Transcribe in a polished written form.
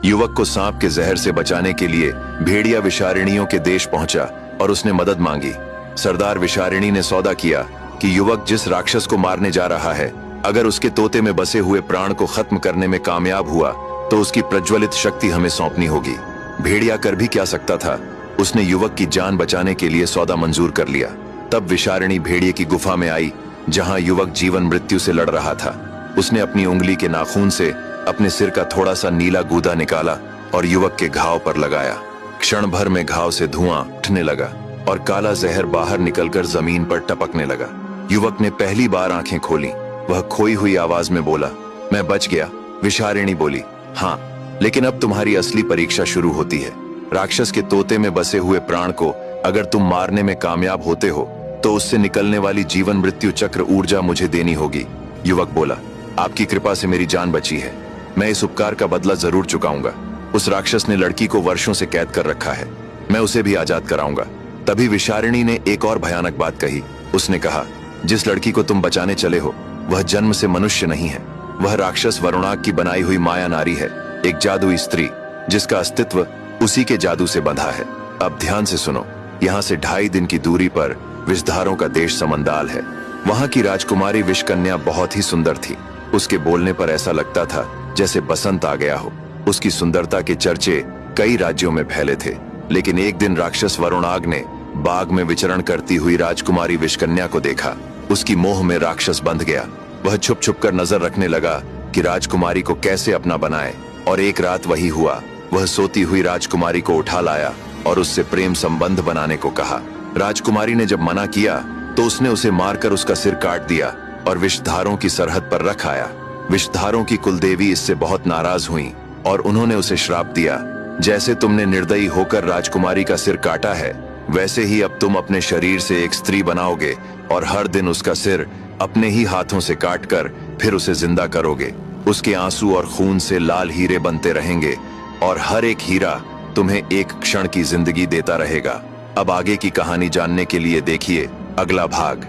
युवक को सांप के जहर से बचाने के लिए भेड़िया विषारिणियों के देश पहुंचा और उसने मदद मांगी। सरदार विषारिणी ने सौदा किया कि युवक जिस राक्षस को मारने जा रहा है, अगर उसके तोते में बसे हुए प्राण को खत्म करने में कामयाब हुआ तो उसकी प्रज्वलित शक्ति हमें सौंपनी होगी। भेड़िया कर भी क्या सकता था, उसने युवक की जान बचाने के लिए सौदा मंजूर कर लिया। तब विषारिणी भेड़िए की गुफा में आई जहां युवक जीवन मृत्यु से लड़ रहा था। उसने अपनी उंगली के नाखून से अपने सिर का थोड़ा सा नीला गूदा निकाला और युवक के घाव पर लगाया। क्षण भर में घाव से धुआं उठने लगा और काला जहर बाहर निकलकर जमीन पर टपकने लगा। युवक ने पहली बार आंखें खोली। वह खोई हुई आवाज में बोला, मैं बच गया। विषारिणी बोली, हाँ, लेकिन अब तुम्हारी असली परीक्षा शुरू होती है। राक्षस के तोते में बसे हुए प्राण को अगर तुम मारने में कामयाब होते हो तो उससे निकलने वाली जीवन मृत्यु चक्र ऊर्जा मुझे देनी होगी। युवक बोला, आपकी कृपा से मेरी जान बची है, मैं इस उपकार का बदला जरूर चुकाऊंगा। उस राक्षस ने लड़की को वर्षों से कैद कर रखा है, मैं उसे भी आजाद कराऊंगा। तभी विषारिणी ने एक और भयानक बात कही। उसने कहा, जिस लड़की को तुम बचाने चले हो वह जन्म से मनुष्य नहीं है, वह राक्षस वरुणाग की बनाई हुई माया नारी है, एक जादुई स्त्री जिसका अस्तित्व उसी के जादू से बंधा है। अब ध्यान से सुनो, यहाँ से 2.5 दिन की दूरी पर विषधारों का देश समंदाल है। वहां की राजकुमारी विषकन्या बहुत ही सुंदर थी। उसके बोलने पर ऐसा लगता था जैसे बसंत आ गया हो। उसकी सुंदरता के चर्चे कई राज्यों में फैले थे। लेकिन एक दिन राक्षस वरुणाग ने बाग में विचरण करती हुई राजकुमारी विषकन्या को देखा। उसकी मोह में राक्षस बंध गया। वह छुप छुप कर नजर रखने लगा कि राजकुमारी को कैसे अपना बनाए। और एक रात वही हुआ। वह सोती हुई राजकुमारी को उठा लाया और उससे प्रेम संबंध बनाने को कहा। राजकुमारी ने जब मना किया तो उसने उसे मारकर उसका सिर काट दिया और विषधारों की सरहद पर रख आया। विषधारों की कुलदेवी इससे बहुत नाराज हुई और उन्होंने उसे श्राप दिया, जैसे तुमने निर्दयी होकर राजकुमारी का सिर काटा है वैसे ही अब तुम अपने शरीर से एक स्त्री बनाओगे और हर दिन उसका सिर अपने ही हाथों से काटकर फिर उसे जिंदा करोगे। उसके आंसू और खून से लाल हीरे बनते रहेंगे और हर एक हीरा तुम्हें एक क्षण की जिंदगी देता रहेगा। अब आगे की कहानी जानने के लिए देखिए अगला भाग।